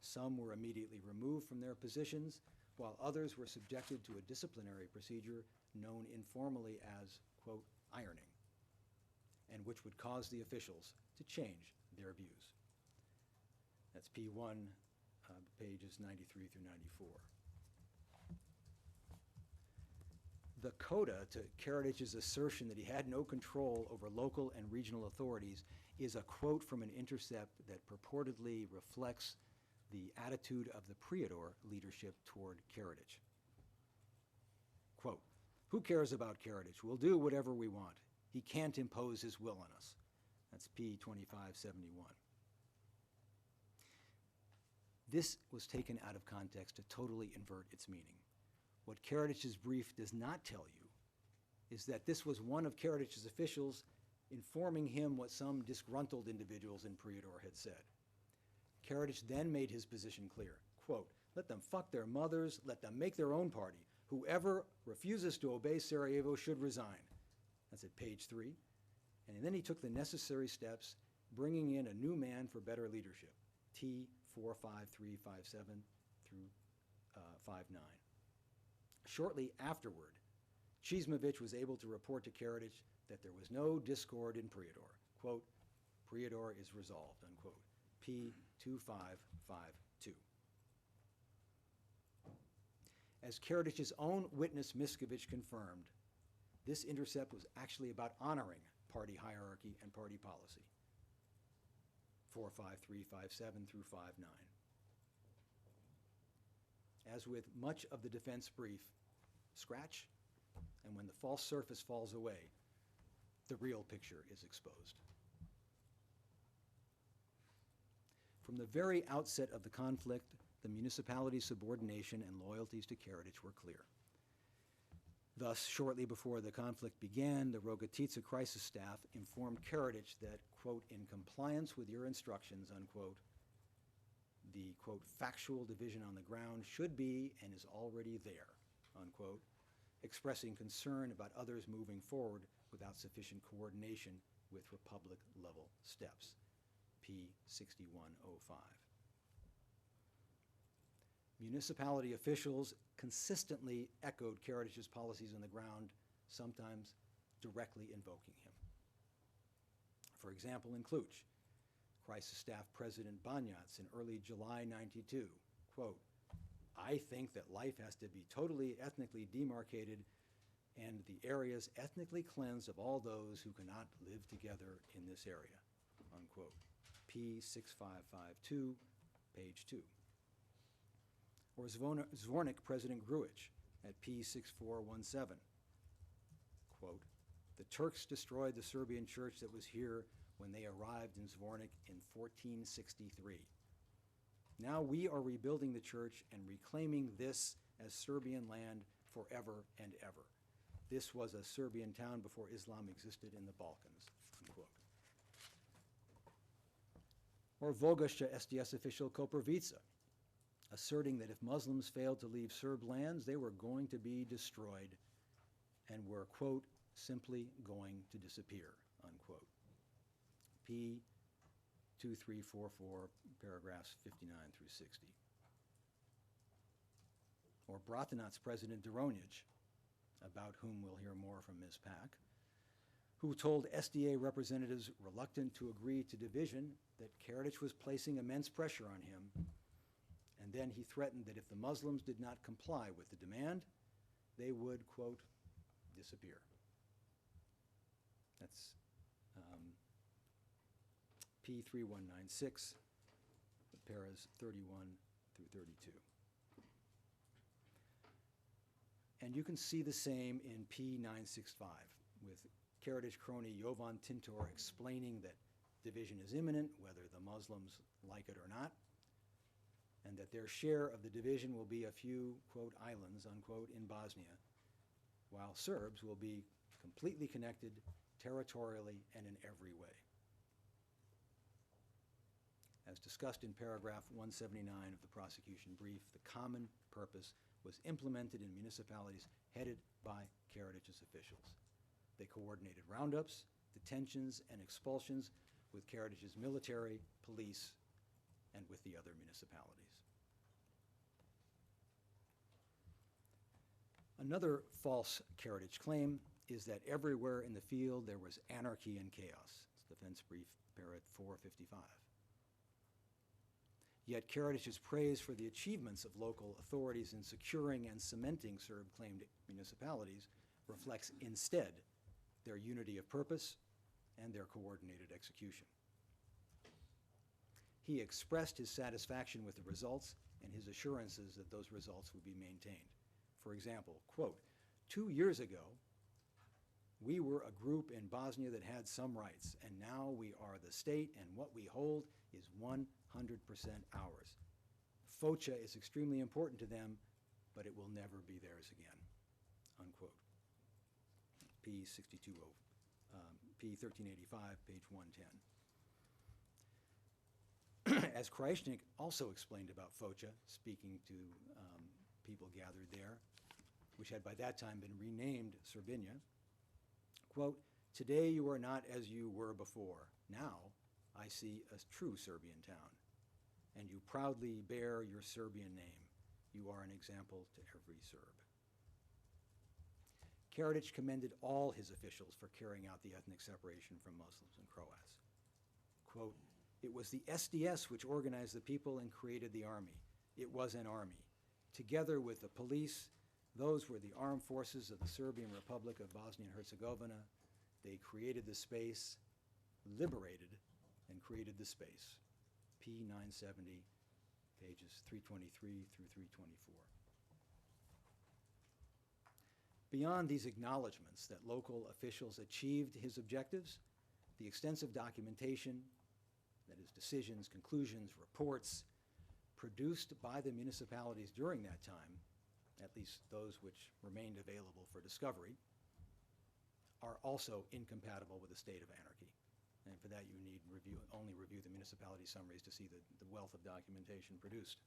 some were immediately removed from their positions, while others were subjected to a disciplinary procedure known informally as, quote, ironing, and which would cause the officials to change their views. That's P1, pages 93 through 94. The coda to Karadžić's assertion that he had no control over local and regional authorities is a quote from an intercept that purportedly reflects the attitude of the Prijedor leadership toward Karadžić. Quote, who cares about Karadžić? We'll do whatever we want. He can't impose his will on us. That's P 2571. This was taken out of context to totally invert its meaning. What Karadžić's brief does not tell you is that this was one of Karadžić's officials informing him what some disgruntled individuals in Prijedor had said. Karadžić then made his position clear. Quote, let them fuck their mothers, let them make their own party. Whoever refuses to obey Sarajevo should resign. That's at page 3. And then he took the necessary steps, bringing in a new man for better leadership, T 45357 through 59. Shortly afterward, Čizmović was able to report to Karadžić that there was no discord in Prijedor. Quote, Prijedor is resolved, unquote. P 2552. As Karadžić's own witness Misković confirmed, this intercept was actually about honoring party hierarchy and party policy. 45357 through 59. As with much of the defense brief, scratch, and when the false surface falls away, the real picture is exposed. From the very outset of the conflict, the municipality's subordination and loyalties to Karadžić were clear. Thus, shortly before the conflict began, the Rogatica crisis staff informed Karadžić that, quote, in compliance with your instructions, unquote, the, quote, factual division on the ground should be and is already there, unquote, expressing concern about others moving forward without sufficient coordination with Republic-level steps. P 6105. Municipality officials consistently echoed Karadžić's policies on the ground, sometimes directly invoking him. For example, in Cluj, Crisis Staff President Banyac in early July 92, quote, I think that life has to be totally ethnically demarcated and the areas ethnically cleansed of all those who cannot live together in this area, unquote. P 6552, page 2. Or Zvornik President Grujic at P 6417, quote, the Turks destroyed the Serbian church that was here when they arrived in Zvornik in 1463. Now we are rebuilding the church and reclaiming this as Serbian land forever and ever. This was a Serbian town before Islam existed in the Balkans, unquote. Or Vogošća SDS official Koprivica, asserting that if Muslims failed to leave Serb lands, they were going to be destroyed and were, quote, simply going to disappear, unquote. P 2344, paragraphs 59 through 60. Or Bratunac's President Doronic, about whom we'll hear more from Ms. Pack, who told SDA representatives reluctant to agree to division that Karadžić was placing immense pressure on him, and then he threatened that if the Muslims did not comply with the demand, they would, quote, disappear. That's P3196, paras 31 through 32. And you can see the same in P965, with Karadžić crony Jovan Tintor explaining that division is imminent, whether the Muslims like it or not, and that their share of the division will be a few, quote, islands, unquote, in Bosnia, while Serbs will be completely connected territorially and in every way. As discussed in paragraph 179 of the prosecution brief, the common purpose was implemented in municipalities headed by Karadžić's officials. They coordinated roundups, detentions, and expulsions with Karadžić's military, police, and with the other municipalities. Another false Karadžić claim is that everywhere in the field there was anarchy and chaos. It's Defense Brief, Parrot 455. Yet Karadžić's praise for the achievements of local authorities in securing and cementing Serb-claimed municipalities reflects instead their unity of purpose and their coordinated execution. He expressed his satisfaction with the results and his assurances that those results would be maintained. For example, quote, 2 years ago, we were a group in Bosnia that had some rights, and now we are the state, and what we hold is 100% ours. Foča is extremely important to them, but it will never be theirs again, unquote. P1385, page 110. As Krajišnik also explained about Foča, speaking to people gathered there, which had by that time been renamed Srbinja, quote, "Today you are not as you were before. Now I see a true Serbian town, and you proudly bear your Serbian name. You are an example to every Serb." Karadžić commended all his officials for carrying out the ethnic separation from Muslims and Croats. Quote, "It was the SDS which organized the people and created the army. It was an army. Together with the police, those were the armed forces of the Serbian Republic of Bosnia and Herzegovina. They created the space, liberated, and created the space." P. 970, pages 323 through 324. Beyond these acknowledgments that local officials achieved his objectives, the extensive documentation, that is, decisions, conclusions, reports, produced by the municipalities during that time, at least those which remained available for discovery, are also incompatible with a state of anarchy. And for that, you need only review the municipality summaries to see the wealth of documentation produced.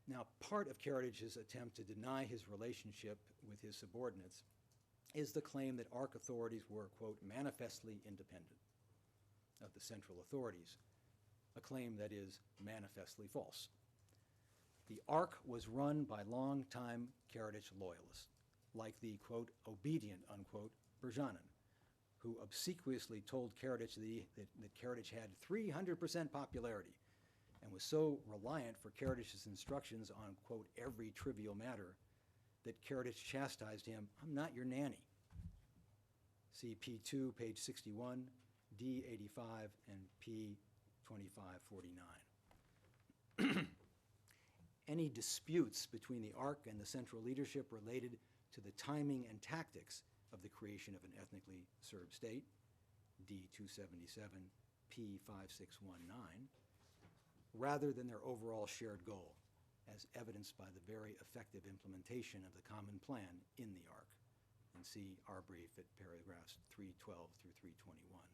Now, part of Karadžić's attempt to deny his relationship with his subordinates is the claim that ARC authorities were, quote, "manifestly independent" of the central authorities, a claim that is manifestly false. The ARC was run by longtime Karadžić loyalists, like the, quote, "obedient," unquote, Brzanin, who obsequiously told Karadžić that Karadžić had 300% popularity and was so reliant for Karadžić's instructions on, quote, "every trivial matter," that Karadžić chastised him, "I'm not your nanny." See P2, page 61, D85, and P2549. Any disputes between the ARC and the central leadership related to the timing and tactics of the creation of an ethnically Serb state, D277, P5619, rather than their overall shared goal, as evidenced by the very effective implementation of the common plan in the ARC. And see our brief at paragraphs 312 through 321.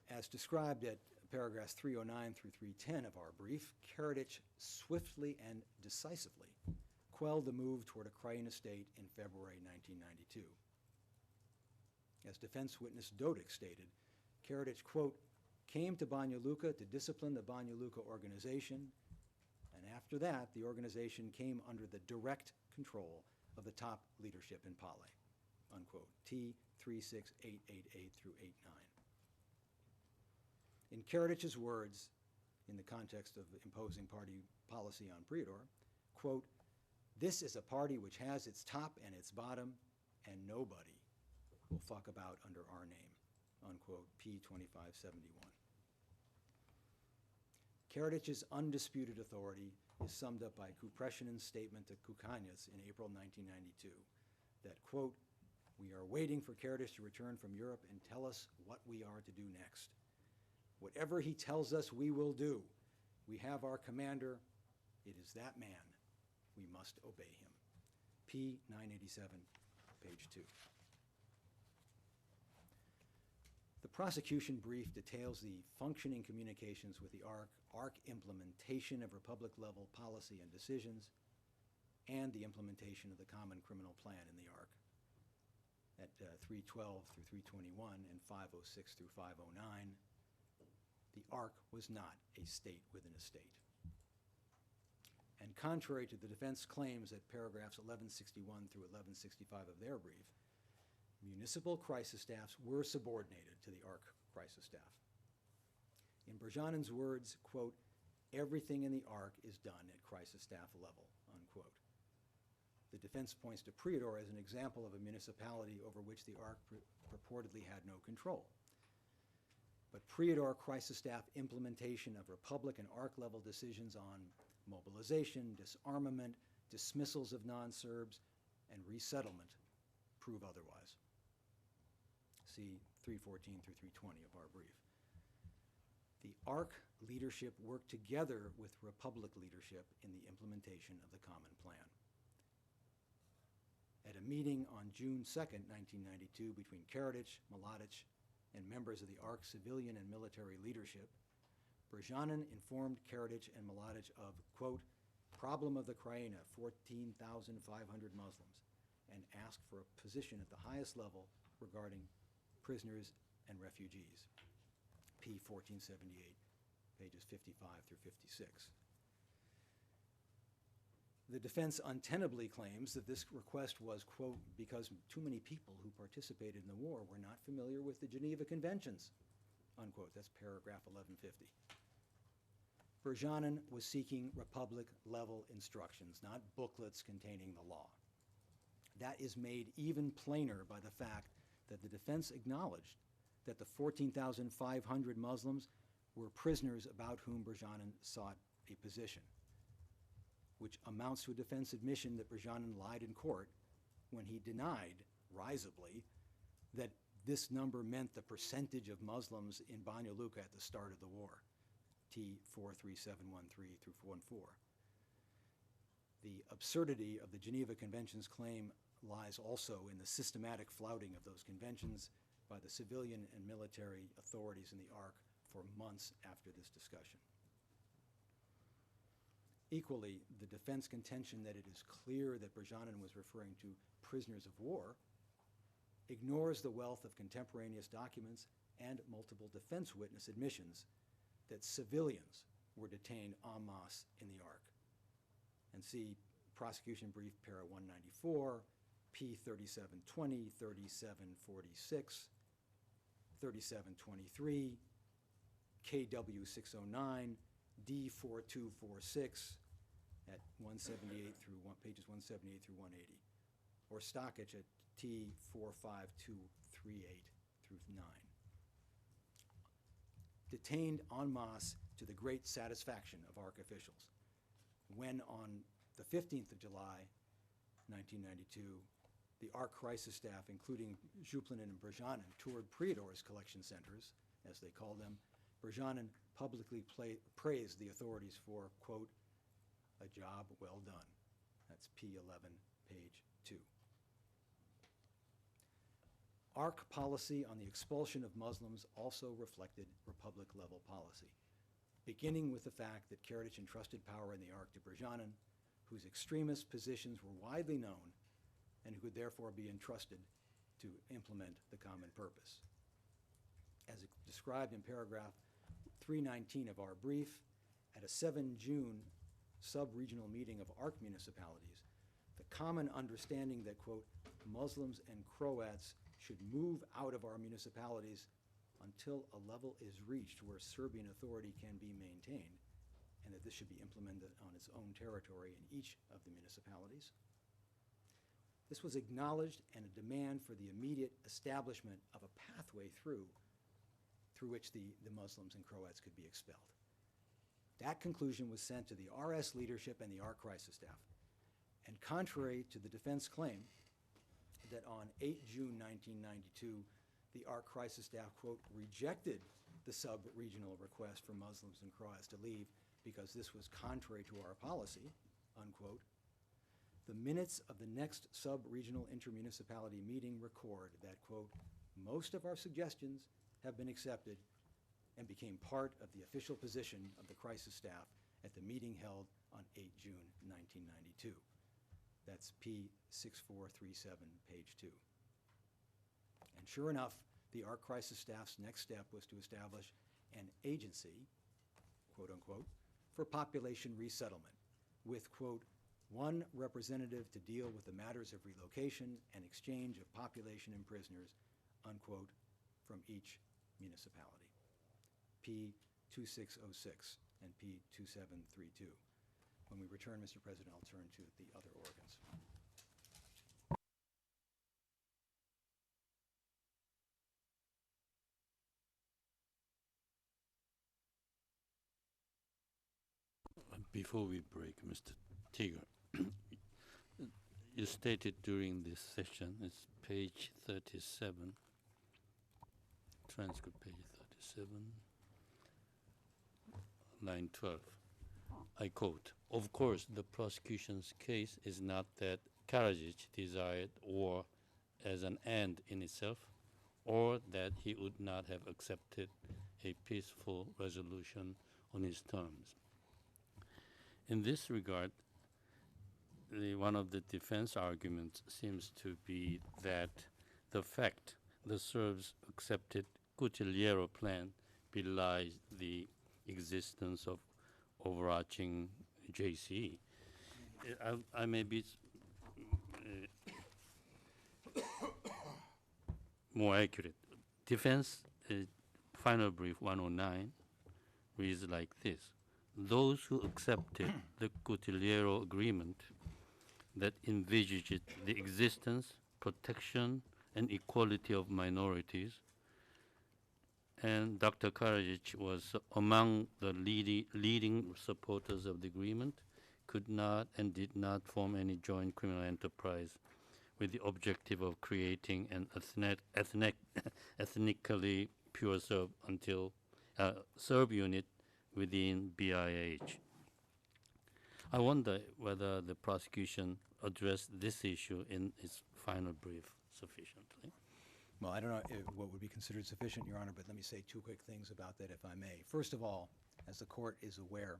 As described at paragraphs 309 through 310 of our brief, Karadžić swiftly and decisively quelled the move toward a Krajina state in February 1992. As defense witness Dodik stated, Karadžić, quote, "came to Banja Luka to discipline the Banja Luka organization, and after that, the organization came under the direct control of the top leadership in Pale," unquote, T36888 through 89. In Karadžić's words, in the context of imposing party policy on Prijedor, quote, "This is a party which has its top and its bottom, and nobody will fuck about under our name," unquote, P2571. Karadžić's undisputed authority is summed up by Kupreshinen's statement to Kukanjac in April 1992 that, quote, "We are waiting for Karadžić to return from Europe and tell us what we are to do next. Whatever he tells us, we will do. We have our commander. It is that man. We must obey him." P987, page 2. The prosecution brief details the functioning communications with the ARC implementation of Republic-level policy and decisions, and the implementation of the common criminal plan in the ARC at 312 through 321 and 506 through 509. The ARC was not a state within a state. And contrary to the defense claims at paragraphs 1161 through 1165 of their brief, municipal crisis staffs were subordinated to the ARC crisis staff. In Brzanin's words, quote, "everything in the ARC is done at crisis staff level," unquote. The defense points to Prijedor as an example of a municipality over which the ARC purportedly had no control. But Prijedor crisis staff implementation of Republic and ARC level decisions on mobilization, disarmament, dismissals of non-Serbs, and resettlement prove otherwise. See 314 through 320 of our brief. The ARC leadership worked together with Republic leadership in the implementation of the common plan. At a meeting on June 2nd, 1992, between Karadžić, Mladić, and members of the ARC civilian and military leadership, Brezhanin informed Karadžić and Mladić of, quote, problem of the Krajina, 14,500 Muslims, and asked for a position at the highest level regarding prisoners and refugees. P. 1478, pages 55 through 56. The defense untenably claims that this request was, quote, because too many people who participated in the war were not familiar with the Geneva Conventions, unquote. That's paragraph 1150. Brezhanin was seeking republic-level instructions, not booklets containing the law. That is made even plainer by the fact that the defense acknowledged that the 14,500 Muslims were prisoners about whom Brezhanin sought a position, which amounts to a defense admission that Brezhanin lied in court when he denied, risibly, that this number meant the percentage of Muslims in Banja Luka at the start of the war, T 43713 through 14. The absurdity of the Geneva Convention's claim lies also in the systematic flouting of those conventions by the civilian and military authorities in the ARC for months after this discussion. Equally, the defense contention that it is clear that Brezhanin was referring to prisoners of war ignores the wealth of contemporaneous documents and multiple defense witness admissions that civilians were detained en masse in the ARC. And see prosecution brief para 194, P 3720, 3746, 3723, KW 609, D 4246 at 178 through pages 178 through 180, or Stockage at T 45238 through 9. Detained en masse to the great satisfaction of ARC officials, when on the 15th of July, 1992, the ARC crisis staff, including Juplin and Brezhanin, toured Priedor's collection centers, as they called them, Brezhanin publicly praised the authorities for, quote, a job well done. That's P11, page 2. ARC policy on the expulsion of Muslims also reflected republic-level policy, beginning with the fact that Karadžić entrusted power in the ARC to Brezhanin, whose extremist positions were widely known and who could therefore be entrusted to implement the common purpose. As described in paragraph 319 of our brief, at a 7 June sub-regional meeting of ARC municipalities, the common understanding that, quote, Muslims and Croats should move out of our municipalities until a level is reached where Serbian authority can be maintained, and that this should be implemented on its own territory in each of the municipalities. This was acknowledged, and a demand for the immediate establishment of a pathway through which the Muslims and Croats could be expelled. That conclusion was sent to the RS leadership and the ARC crisis staff. And contrary to the defense claim that on 8 June 1992, the ARC crisis staff, quote, rejected the sub-regional request for Muslims and Croats to leave because this was contrary to our policy, unquote, the minutes of the next sub-regional intermunicipality meeting record that, quote, most of our suggestions have been accepted and became part of the official position of the crisis staff at the meeting held on 8 June 1992. That's P6437, page 2. And sure enough, the ARC crisis staff's next step was to establish an agency, quote unquote, for population resettlement with, quote, one representative to deal with the matters of relocation and exchange of population and prisoners, unquote, from each municipality. P2606 and P2732. When we return, Mr. President, I'll turn to the other organs. Before we break, Mr. Tiger, you stated during this session, it's page 37, transcript page 37, line 12. I quote, of course, the prosecution's case is not that Karadžić desired war as an end in itself, or that he would not have accepted a peaceful resolution on his terms. In this regard, one of the defense arguments seems to be that the fact the Serbs accepted Kutiljevo plan belies the existence of overarching JCE. I may be more accurate. Defense final brief 109 reads like this. Those who accepted the Kutiljevo agreement that envisaged the existence, protection, and equality of minorities, and Dr. Karadžić was among the leading supporters of the agreement, could not and did not form any joint criminal enterprise with the objective of creating an ethnically pure Serb unit within BIH. I wonder whether the prosecution addressed this issue in its final brief sufficiently. Well, I don't know what would be considered sufficient, Your Honor, but let me say two quick things about that, if I may. First of all, as the court is aware,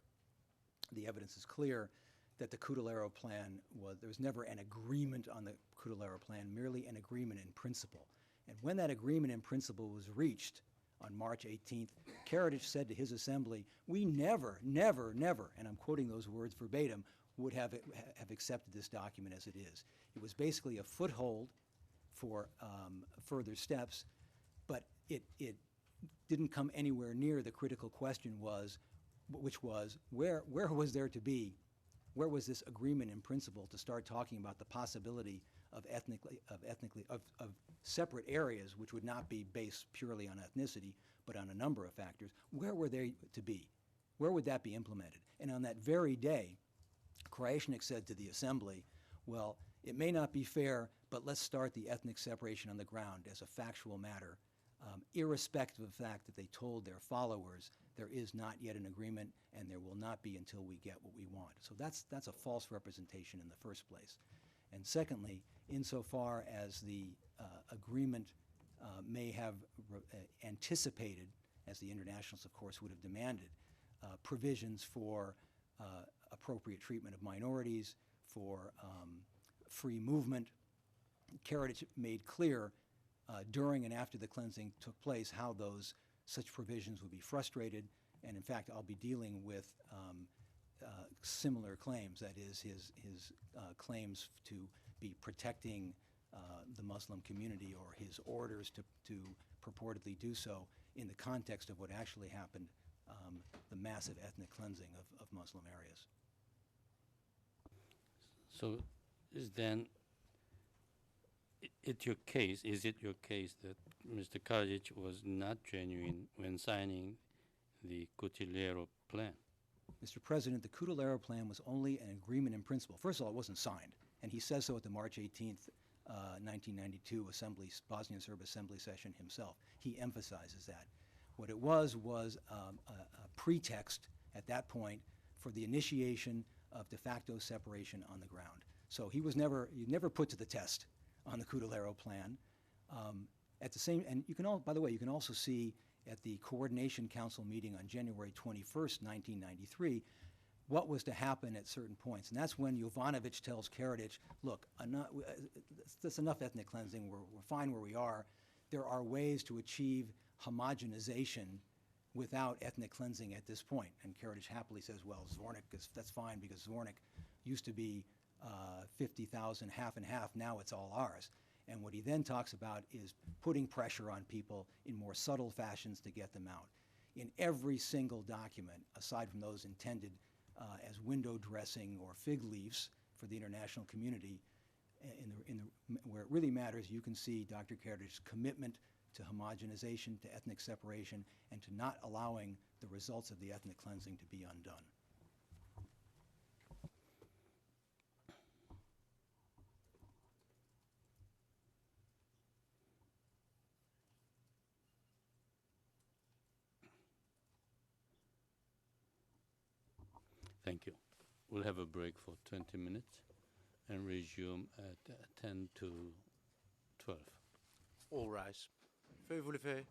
the evidence is clear that the Kutiljevo plan there was never an agreement on the Kutiljevo plan, merely an agreement in principle. And when that agreement in principle was reached on March 18th, Karadžić said to his assembly, we never, never, never, and I'm quoting those words verbatim, would have accepted this document as it is. It was basically a foothold for further steps, but it didn't come anywhere near the critical question which was where was there to be, where was this agreement in principle to start talking about the possibility of separate areas which would not be based purely on ethnicity, but on a number of factors. Where were they to be? Where would that be implemented? And on that very day, Karadžić said to the assembly, well, it may not be fair, but let's start the ethnic separation on the ground as a factual matter, irrespective of the fact that they told their followers there is not yet an agreement and there will not be until we get what we want. So that's a false representation in the first place. And secondly, insofar as the agreement may have anticipated, as the internationals, of course, would have demanded, provisions for appropriate treatment of minorities, for free movement, Karadžić made clear during and after the cleansing took place how such provisions would be frustrated. And in fact, I'll be dealing with similar claims, that is his claims to be protecting the Muslim community, or his orders to purportedly do so in the context of what actually happened, the massive ethnic cleansing of Muslim areas. So is it your case that Mr. Karadžić was not genuine when signing the Kutiljevo plan? Mr. President, the Kutiljevo plan was only an agreement in principle. First of all, it wasn't signed, and he says so at the March 18th, 1992 Bosnian Serb Assembly session himself. He emphasizes that. What it was a pretext at that point for the initiation of de facto separation on the ground. So he never put to the test on the Kutiljevo plan. And by the way, you can also see at the Coordination Council meeting on January 21st, 1993, what was to happen at certain points. And that's when Jovanović tells Karadžić, look, that's enough ethnic cleansing, we're fine where we are. There are ways to achieve homogenization without ethnic cleansing at this point. And Karadžić happily says, well, Zvornik, that's fine, because Zvornik used to be 50,000, half and half, now it's all ours. And what he then talks about is putting pressure on people in more subtle fashions to get them out. In every single document, aside from those intended as window dressing or fig leaves for the international community, where it really matters, you can see Dr. Karadžić's commitment to homogenization, to ethnic separation, and to not allowing the results of the ethnic cleansing to be undone. Thank you. We'll have a break for 20 minutes and resume at 10 to 12. All rise. Feu vous levez.